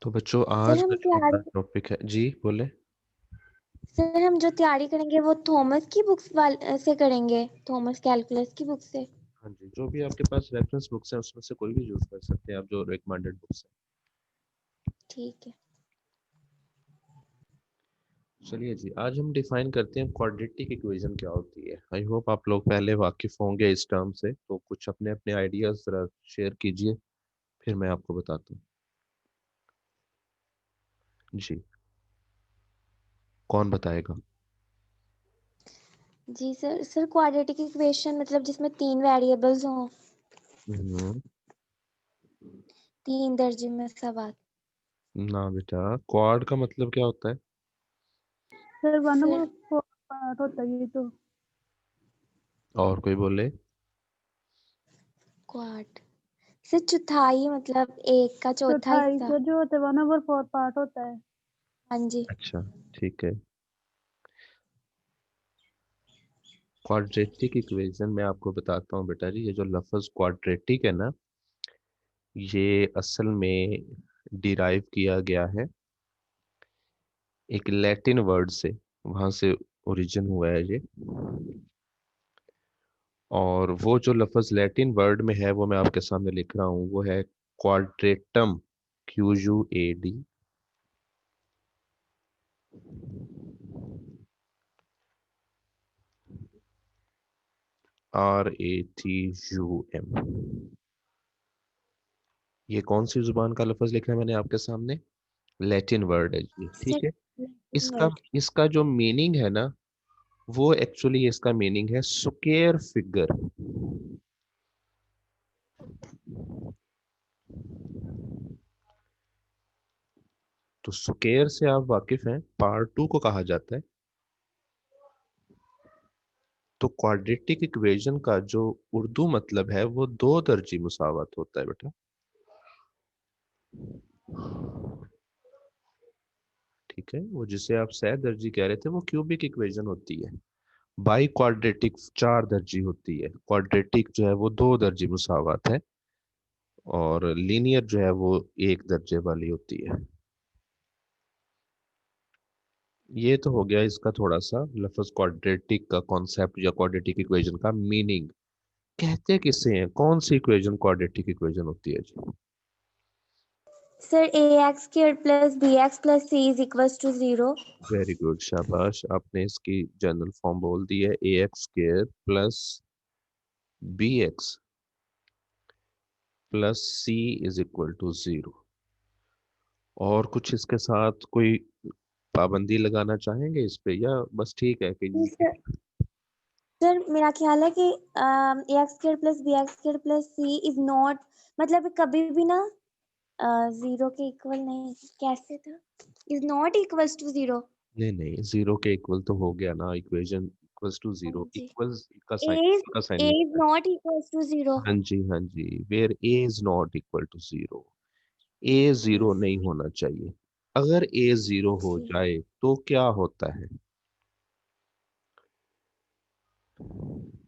तो बच्चों सर आज हम का जो हमारा तैयारी टॉपिक है, जी बोले। सर हम जो तैयारी करेंगे वो थॉमस की बुक्स से करेंगे, थॉमस कैलकुलस की बुक से। हाँ जी, जो भी आपके पास रेफरेंस बुक्स हैं उसमें से कोई भी यूज कर सकते हैं आप, जो रिकमेंडेड बुक्स हैं। ठीक है। चलिए जी, आज हम डिफाइन करते हैं क्वाड्रेटिक इक्वेशन क्या होती है। आई होप आप लोग पहले वाकिफ होंगे इस टर्म से, तो कुछ अपने अपने आइडियाज जरा शेयर कीजिए, फिर मैं आपको बताता हूँ। जी, कौन बताएगा? जी सर क्वाड्रेटिक इक्वेशन मतलब जिसमें 3 वेरिएबल्स हों, हम्म, 3 दर्जे में सवाल। ना बेटा, क्वाड का मतलब क्या होता है? Sir one sir over four part होता है ये तो। और कोई बोले? क्वाड सर चौथाई मतलब एक का चौथा चौथाई हिस्सा। का जो होता है 1/4 पार्ट होता है। हाँ जी। अच्छा, ठीक है। क्वाड्रेटिक इक्वेशन मैं आपको बताता हूँ बेटा जी। ये जो लफ्ज़ क्वाड्रेटिक है ना, ये असल में डिराइव किया गया है एक लैटिन वर्ड से, वहां से ओरिजिन हुआ है ये। और वो जो लफ्ज़ लैटिन वर्ड में है वो मैं आपके सामने लिख रहा हूँ, वो है क्वाड्रेटम। QUAD। RATUM। ये कौन सी जुबान का लफ्ज़ लिखा है मैंने आपके सामने? लैटिन वर्ड है जी, ठीक सर है। इसका इसका जो मीनिंग है ना, वो एक्चुअली इसका मीनिंग है स्क्वायर फिगर। तो स्क्वायर से आप वाकिफ हैं, पार्ट 2 को कहा जाता है। तो क्वाड्रेटिक इक्वेशन का जो उर्दू मतलब है वो दो दर्जी मुसावत होता है बेटा। ठीक है, वो जिसे आप सह दर्जी कह रहे थे वो क्यूबिक इक्वेशन होती है। बाई क्वाड्रेटिक चार दर्जी होती है, क्वाड्रेटिक जो है वो दो दर्जी मुसावत है, और लीनियर जो है वो एक दर्जे वाली होती है। ये तो हो गया इसका थोड़ा सा लफ्ज़ क्वाड्रेटिक का कॉन्सेप्ट या क्वाड्रेटिक इक्वेशन का मीनिंग। कहते किसे हैं, कौन सी इक्वेशन क्वाड्रेटिक इक्वेशन होती है जी? Sir ax² + bx + c = 0। Very good, शाबाश, आपने इसकी जनरल फॉर्म बोल दी है। AX² + BX + C = 0। और कुछ इसके साथ कोई पाबंदी लगाना चाहेंगे इस पे, या बस ठीक है कि? सर सर मेरा ख्याल है कि ax² + bx² + c is not, मतलब कभी भी ना 0 के इक्वल नहीं, कैसे था, इज नॉट इक्वल्स टू 0। नहीं नहीं, जीरो के इक्वल तो हो गया ना, इक्वेशन इक्वल्स टू हाँ जीरो, जी। इक्वल्स a का साइन a नहीं is होता not equals to 0। है। हाँ जी हाँ जी, where A is not equal to zero. A zero yes नहीं होना चाहिए। अगर ए जीरो हो जी। जाए तो क्या होता है,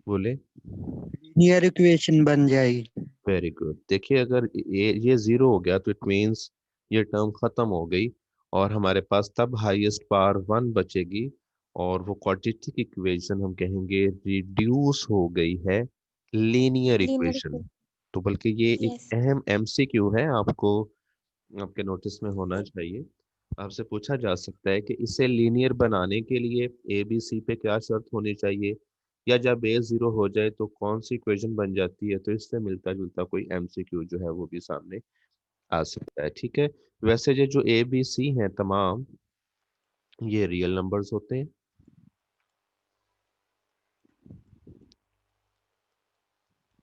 बोले? लीनियर इक्वेशन बन जाएगी। Very good. देखिए, अगर ये जीरो हो गया तो इट मीन्स ये टर्म खत्म हो गई, और हमारे पास तब हाईएस्ट पावर वन बचेगी, और वो क्वाड्रेटिक इक्वेशन हम कहेंगे रिड्यूस हो गई है लीनियर लीनियर इक्वेशन। तो बल्कि ये एक यस। अहम MCQ है, आपको आपके नोटिस में होना चाहिए। आपसे पूछा जा सकता है कि इसे लीनियर बनाने के लिए ABC पे क्या शर्त होनी चाहिए, या जब ए जीरो हो जाए तो कौन सी इक्वेशन बन जाती है। तो इससे मिलता जुलता कोई MCQ जो है वो भी सामने आ सकता है, ठीक है। वैसे ये जो ABC हैं तमाम, ये रियल नंबर्स होते हैं,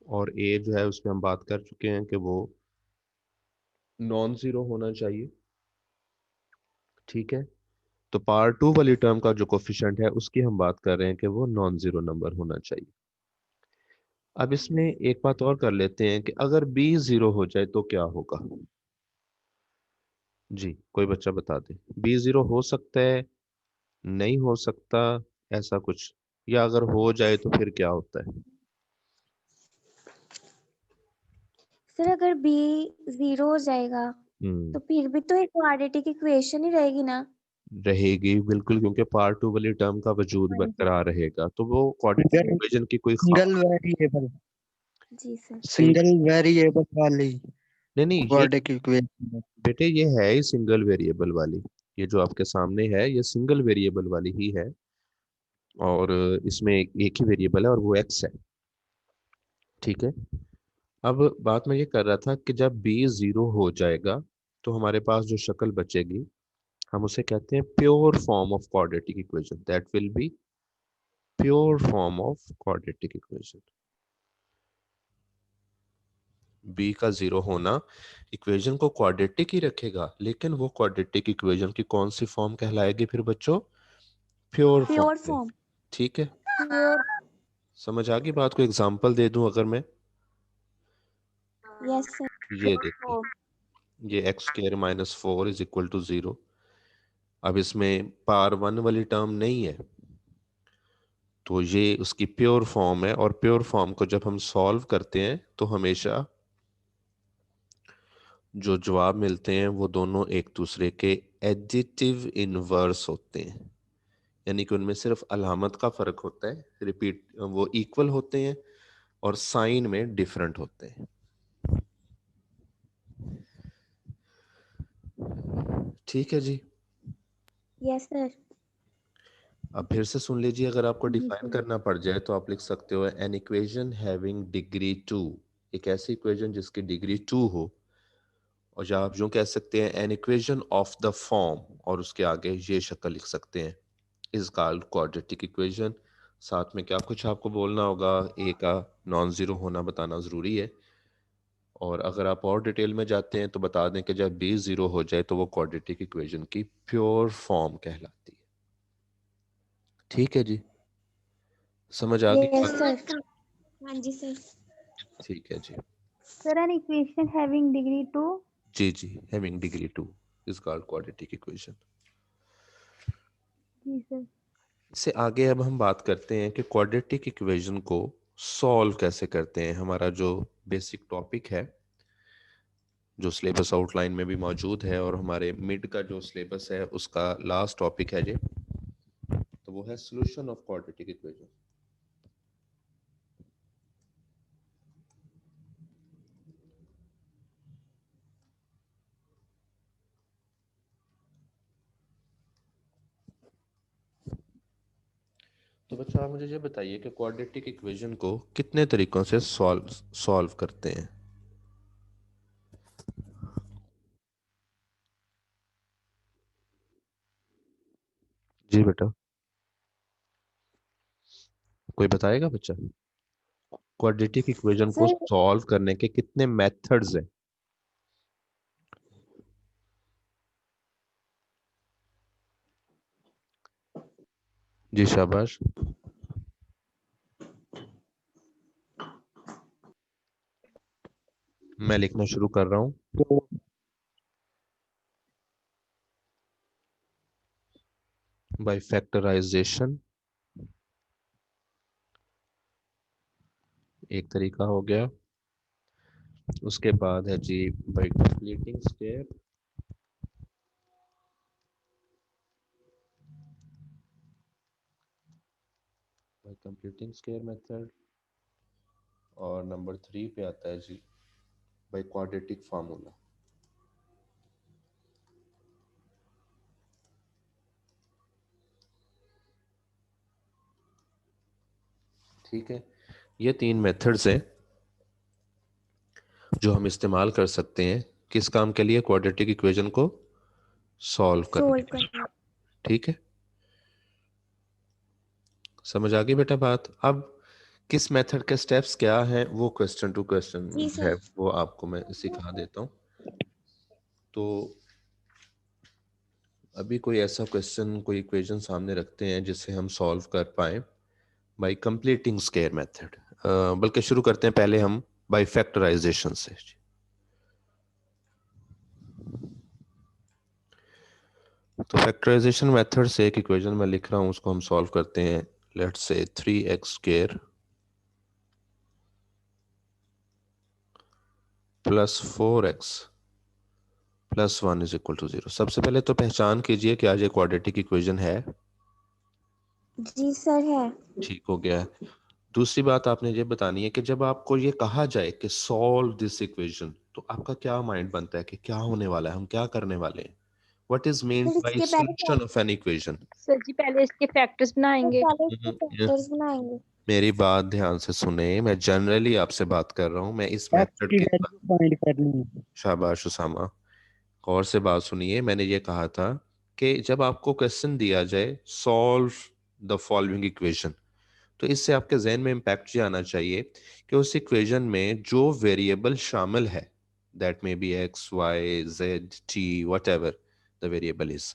और ए जो है उसमें हम बात कर चुके हैं कि वो नॉन जीरो होना चाहिए, ठीक है। तो पार्ट 2 वाली टर्म का जो कोफिशिएंट है उसकी हम बात कर रहे हैं कि वो नॉन जीरो नंबर होना चाहिए। अब इसमें एक बात और कर लेते हैं कि अगर बी जीरो हो जाए तो क्या होगा। जी, कोई बच्चा बता दे, बी जीरो हो सकता है, नहीं हो सकता, ऐसा कुछ, या अगर हो जाए तो फिर क्या होता है? सर अगर b 0 हो जाएगा तो फिर भी तो एक क्वाड्रेटिक इक्वेशन ही रहेगी ना। रहेगी बिल्कुल, क्योंकि पार्ट टू वाली टर्म का वजूद हाँ जी। बरकरार रहेगा, तो वो क्वाड्रेटिक इक्वेशन की कोई सिंगल खास वेरिएबल जी सर। सिंगल वेरिएबल वाली नहीं, ये क्वाड्रेटिक इक्वेशन। बेटे ये है ही सिंगल वेरिएबल वाली। ये जो आपके सामने है ये सिंगल वेरिएबल वाली ही है, और इसमें एक ही वेरिएबल है और वो एक्स है। ठीक है। अब बात मैं ये कर रहा था कि जब b 0 हो जाएगा तो हमारे पास जो शक्ल बचेगी हम उसे कहते हैं pure form of quadratic equation. That will be pure form of quadratic equation. b का 0 होना इक्वेशन को क्वाड्रेटिक ही रखेगा, लेकिन वो क्वाड्रेटिक इक्वेशन की कौन सी फॉर्म कहलाएगी फिर बच्चों? Pure pure form. फॉर्म। ठीक है, प्योर। समझ आ गई बात को? एग्जांपल दे दूं अगर मैं, यस सर। ये देखिए, ये x square minus 4 is equal to 0। अब इसमें पावर 1 वाली टर्म नहीं है, तो ये उसकी प्योर फॉर्म है, और प्योर फॉर्म को जब हम सॉल्व करते हैं तो हमेशा जो जवाब मिलते हैं वो दोनों एक दूसरे के एडिटिव इनवर्स होते हैं, यानी कि उनमें सिर्फ अलामत का फर्क होता है, रिपीट वो इक्वल होते हैं और साइन में डिफरेंट होते हैं। ठीक है जी। Yes sir. अब फिर से सुन लीजिए, अगर आपको जी डिफाइन सर। करना पड़ जाए तो आप लिख सकते हो एन इक्वेशन हैविंग डिग्री 2, एक ऐसी इक्वेशन जिसकी डिग्री 2 हो, और या आप यूं कह सकते हैं an equation of the form, और उसके आगे ये शक्ल लिख सकते हैं, इज कॉल्ड क्वाड्रेटिक इक्वेशन। साथ में क्या कुछ आपको बोलना होगा, ए का नॉन जीरो होना बताना जरूरी है, और अगर आप और डिटेल में जाते हैं तो बता दें कि जब बी 0 हो जाए तो वो क्वाड्रेटिक इक्वेशन की प्योर फॉर्म कहलाती है। ठीक है जी, समझ आ गई यस बात? सर। हाँ जी सर। ठीक है जी। Sir an equation having degree 2। जी जी, having degree 2 is called quadratic equation. जी सर। इससे आगे अब हम बात करते हैं कि क्वाड्रेटिक इक्वेशन को सॉल्व कैसे करते हैं। हमारा जो बेसिक टॉपिक है, जो सिलेबस आउटलाइन में भी मौजूद है, और हमारे मिड का जो सिलेबस है उसका लास्ट टॉपिक है ये, तो वो है सॉल्यूशन ऑफ क्वाड्रेटिक इक्वेशन। तो बच्चों आप मुझे ये बताइए कि क्वाड्रेटिक इक्वेशन को कितने तरीकों से सॉल्व करते हैं? जी बेटा, कोई बताएगा बच्चा? क्वाड्रेटिक इक्वेशन को सर सॉल्व करने के कितने मेथड्स हैं? जी शाबाश। मैं लिखना शुरू कर रहा हूँ। तो बाय फैक्टराइजेशन एक तरीका हो गया, उसके बाद है जी by completing square, by completing square method, और नंबर 3 पे आता है जी बाय क्वाड्रेटिक फार्मूला। ठीक है, ये 3 मेथड्स हैं जो हम इस्तेमाल कर सकते हैं किस काम के लिए? क्वाड्रेटिक इक्वेशन को सॉल्व करने सोल्व के लिए। करना। ठीक है, समझ आ गई बेटा बात? अब किस मेथड के स्टेप्स क्या हैं वो क्वेश्चन टू क्वेश्चन जी है, सर। वो आपको मैं सिखा देता हूँ। तो अभी कोई ऐसा क्वेश्चन, कोई इक्वेशन सामने रखते हैं जिसे हम सॉल्व कर pi by completing square method, बल्कि शुरू करते हैं पहले हम बाय फैक्टराइजेशन से। तो फैक्टराइजेशन मेथड से एक इक्वेशन मैं लिख रहा हूँ, उसको हम सॉल्व करते हैं। Let's say 3x square plus 4x +1 is equal to 0। सबसे पहले तो पहचान कीजिए कि आज ये क्वाड्रेटिक इक्वेशन है। जी सर है। ठीक हो गया। दूसरी बात आपने ये बतानी है कि जब आपको ये कहा जाए कि सॉल्व दिस इक्वेशन, तो आपका क्या माइंड बनता है कि क्या होने वाला है, हम क्या करने वाले हैं? What is mean sir by इसके solution of an equation? Sir जी पहले इसके फैक्टर्स बनाएंगे। फैक्टर्स बनाएंगे। मेरी बात ध्यान से सुने, मैं जनरली आपसे बात कर रहा हूँ, मैं इस एक्स मेथड की के वैल्यू फाइंड करनी है। शाबाश उसामा, गौर से बात सुनिए। मैंने ये कहा था कि जब आपको क्वेश्चन दिया जाए सॉल्व द फॉलोइंग इक्वेशन, तो इससे आपके जहन में इम्पैक्ट ये आना चाहिए कि उस इक्वेशन में जो वेरिएबल शामिल है, that may be x y z t whatever the variable is,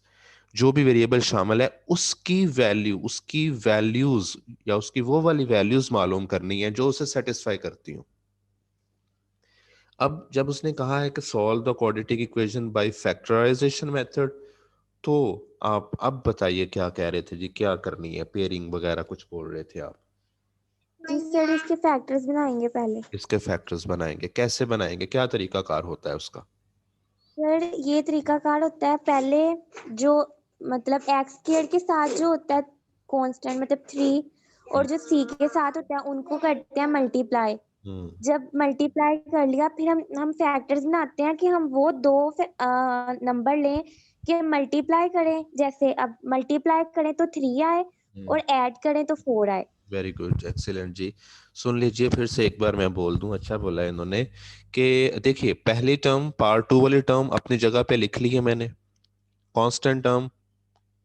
जो भी वेरिएबल शामिल है उसकी वैल्यू, उसकी वैल्यूज या उसकी वो वाली वैल्यूज मालूम करनी है जो उसे सेटिस्फाई करती हूँ। अब जब उसने कहा है कि solve the quadratic equation by factorisation method, तो आप अब बताइए क्या कह रहे थे जी, क्या करनी है? पेयरिंग वगैरह कुछ बोल रहे थे आप। जी सर इसके फैक्टर्स बनाएंगे पहले। इसके फैक्टर्स बनाएंगे, कैसे बनाएंगे, क्या तरीका कार होता है उसका? सर ये तरीकाकार होता है, पहले जो मतलब एक्स स्क्वायर के साथ जो होता है कांस्टेंट मतलब 3, और जो सी के साथ होता है उनको करते हैं मल्टीप्लाई। हम्म जब मल्टीप्लाई कर लिया फिर हम फैक्टर्स बनाते हैं कि हम वो दो नंबर लें कि मल्टीप्लाई करें, जैसे अब मल्टीप्लाई करें तो 3 आए और ऐड करें तो 4 आए। वेरी गुड, एक्सीलेंट जी। सुन लीजिए फिर से एक बार मैं बोल दूं, अच्छा बोला है इन्होंने कि देखिए पहली टर्म पार्ट 2 वाली टर्म अपनी जगह पे लिख ली है मैंने, कांस्टेंट टर्म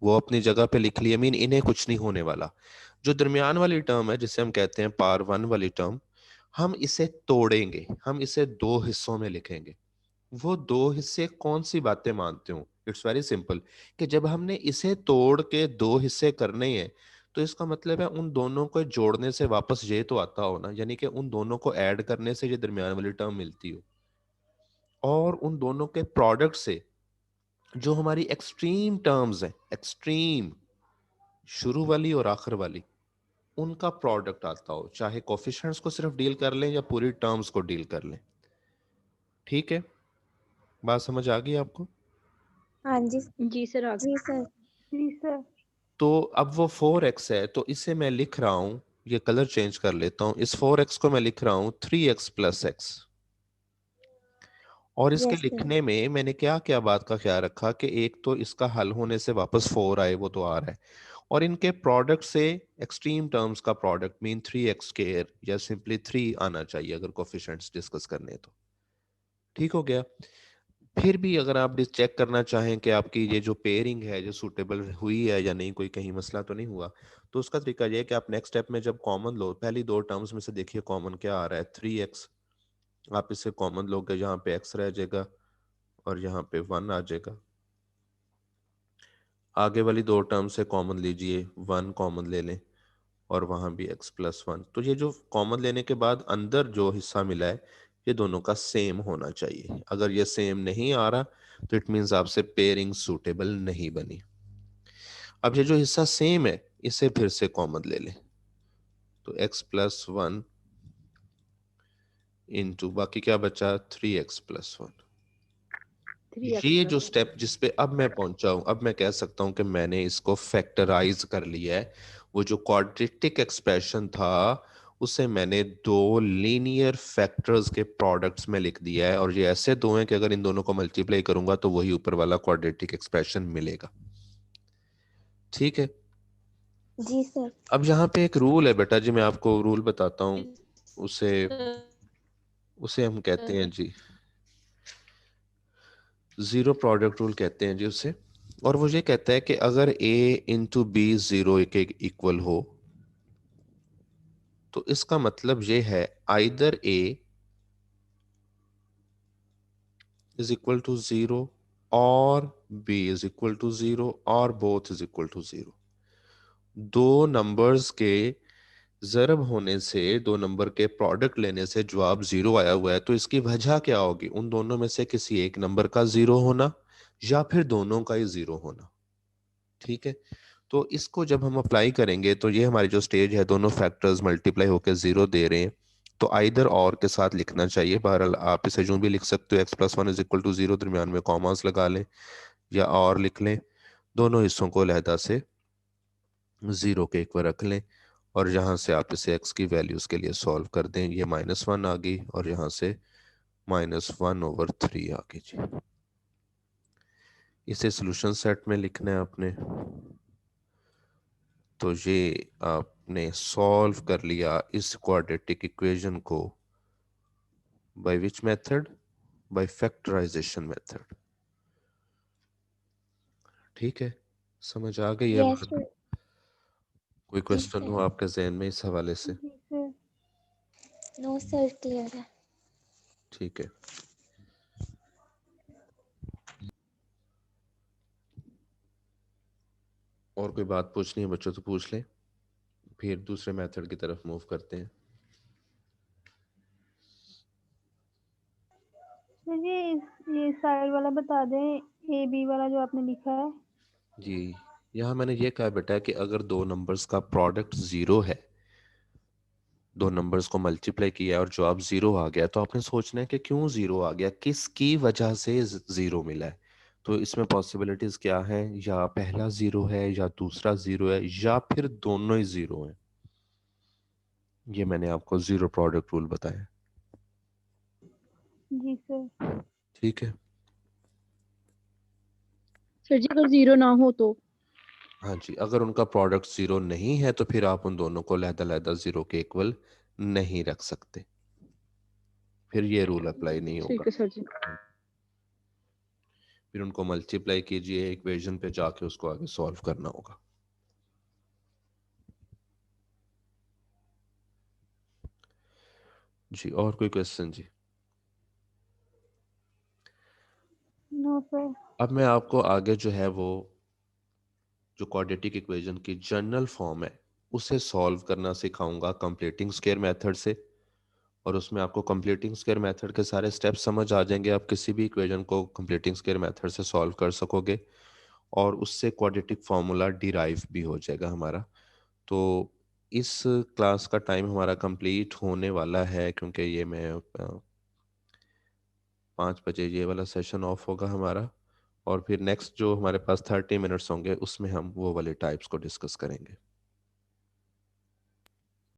वो अपनी जगह पे लिख ली है, मीन इन्हें कुछ नहीं होने वाला। जो दरमियान वाली टर्म है जिसे हम कहते हैं पार 1 वाली टर्म, हम इसे तोड़ेंगे, हम इसे दो हिस्सों में लिखेंगे। वो दो हिस्से कौन सी बातें मानते हो? इट्स वेरी सिंपल, कि जब हमने इसे तोड़ के दो हिस्से करने हैं, तो इसका मतलब है उन दोनों को जोड़ने से वापस ये तो आता हो ना, यानी कि उन दोनों को ऐड करने से ये दरमियान वाली टर्म मिलती हो, और उन दोनों के प्रोडक्ट से जो हमारी एक्सट्रीम टर्म्स हैं, एक्सट्रीम शुरू वाली और आखिर वाली, उनका प्रोडक्ट आता हो, चाहे कोफिशिएंट्स को सिर्फ डील कर लें या पूरी टर्म्स को डील कर लें। ठीक है, बात समझ आ गई आपको? हाँ जी। जी सर आगे। जी सर। जी सर। तो अब वो 4x है, तो इसे मैं लिख रहा हूं, ये कलर चेंज कर लेता हूं, इस 4x को मैं लिख रहा हूं 3x प्लस x। और इसके यस सर। लिखने में मैंने क्या क्या बात का ख्याल रखा कि एक तो इसका हल होने से वापस 4 आए, वो तो आ रहा है, और इनके प्रोडक्ट से एक्सट्रीम टर्म्स का प्रोडक्ट मीन 3x स्क्वायर या सिंपली 3 आना चाहिए अगर कोफिशिएंट्स डिस्कस करने तो। ठीक हो गया। फिर भी अगर आप चेक करना चाहें कि आपकी ये जो पेयरिंग है जो सूटेबल हुई है या नहीं, कोई कहीं मसला तो नहीं हुआ, तो उसका तरीका ये है कि आप नेक्स्ट स्टेप में जब कॉमन लो, पहली दो टर्म्स में से देखिए कॉमन क्या आ रहा है, 3x। आप इससे कॉमन लोगे, यहाँ पे x रह जाएगा और यहाँ पे 1 आ जाएगा। आगे वाली दो टर्म से कॉमन लीजिए, 1 कॉमन ले लें और वहां भी x प्लस 1। तो ये जो कॉमन लेने के बाद अंदर जो हिस्सा मिला है ये दोनों का सेम होना चाहिए। अगर ये सेम नहीं आ रहा तो इट मीन्स आपसे पेयरिंग सूटेबल नहीं बनी। अब ये जो हिस्सा सेम है इसे फिर से कॉमन ले लें, तो x प्लस 1 इंटू बाकी क्या बचा 3x प्लस 1। 3x ये जो प्लस स्टेप जिस पे अब मैं पहुंचा हूं, अब मैं कह सकता हूं कि मैंने इसको फैक्टराइज कर लिया है। वो जो क्वाड्रेटिक एक्सप्रेशन था उसे मैंने दो लीनियर फैक्टर्स के प्रोडक्ट्स में लिख दिया है, और ये ऐसे दो हैं कि अगर इन दोनों को मल्टीप्लाई करूंगा तो वही ऊपर वाला क्वाड्रेटिक एक्सप्रेशन मिलेगा। ठीक है। जी सर। अब यहाँ पे एक रूल है बेटा जी, मैं आपको रूल बताता हूँ। उसे उसे हम कहते हैं जी जीरो प्रोडक्ट रूल कहते हैं जी उसे। और वो ये कहता है कि अगर a इंटू बी 0 के इक्वल हो तो इसका मतलब ये है either a is equal to 0 और b इज इक्वल टू 0 और बोथ इज इक्वल टू 0। दो नंबर्स के ज़रब होने से, दो नंबर के प्रोडक्ट लेने से जवाब 0 आया हुआ है, तो इसकी वजह क्या होगी? उन दोनों में से किसी एक नंबर का 0 होना या फिर दोनों का ही 0 होना। ठीक है। तो इसको जब हम अप्लाई करेंगे तो ये हमारी जो स्टेज है, दोनों फैक्टर्स मल्टीप्लाई होकर 0 दे रहे हैं, तो आइदर और के साथ लिखना चाहिए। बहरहाल आप इसे यूं भी लिख सकते हो, x+1 = 0, दरमियान में कॉमास लगा लें या और लिख लें। दोनों हिस्सों को अलहदा से 0 के इक्वल रख लें और यहाँ से आप इसे x की वैल्यूज के लिए सॉल्व कर दें। ये -1 आ गई और यहाँ से -1/3 आ गई जी। इसे सॉल्यूशन सेट में लिखना है आपने। तो ये आपने सॉल्व कर लिया इस क्वाड्रेटिक इक्वेशन को by which method? By factorisation method. ठीक है, समझ आ गई है यस बात? सर। कोई जी क्वेश्चन हो सर। आपके जहन में इस हवाले से? जी सर। नो सर, क्लियर है। ठीक है। और कोई बात पूछनी है बच्चों तो पूछ लें, फिर दूसरे मेथड की तरफ मूव करते हैं। सर ये साइड वाला बता दें, ए बी वाला जो आपने लिखा है। जी, यहाँ मैंने ये कहा बेटा कि अगर दो नंबर्स का प्रोडक्ट 0 है, दो नंबर्स को मल्टीप्लाई किया और जवाब 0 आ गया, तो आपने सोचना है कि क्यों 0 आ गया, किसकी वजह से 0 मिला है। तो इसमें पॉसिबिलिटीज क्या है? या पहला 0 है, या दूसरा 0 है, या फिर दोनों ही 0 है। ये मैंने आपको 0 प्रोडक्ट रूल बताया। जी सर। ठीक है। सर जी अगर 0 ना हो तो? हाँ जी, अगर उनका प्रोडक्ट 0 नहीं है तो फिर आप उन दोनों को लहदा 0 के इक्वल नहीं रख सकते, फिर ये रूल अप्लाई नहीं ठीक होगा। है सर जी। फिर उनको मल्टीप्लाई कीजिए, इक्वेशन पे जाके उसको आगे सॉल्व करना होगा। जी, और कोई क्वेश्चन जी? No sir. अब मैं आपको आगे जो है वो जो क्वाड्रेटिक इक्वेशन की जनरल फॉर्म है उसे सॉल्व करना सिखाऊंगा कंप्लीटिंग स्क्वायर मेथड से। और उसमें आपको कंप्लीटिंग स्क्वायर मेथड के सारे स्टेप्स समझ आ जाएंगे, आप किसी भी इक्वेशन को कंप्लीटिंग स्क्वायर मेथड से सॉल्व कर सकोगे और उससे क्वाड्रेटिक फार्मूला डिराइव भी हो जाएगा हमारा। तो इस क्लास का टाइम हमारा कंप्लीट होने वाला है, क्योंकि ये मैं 5 बजे ये वाला सेशन ऑफ होगा हमारा, और फिर नेक्स्ट जो हमारे पास 30 मिनट्स होंगे उसमें हम वो वाले टाइप्स को डिस्कस करेंगे।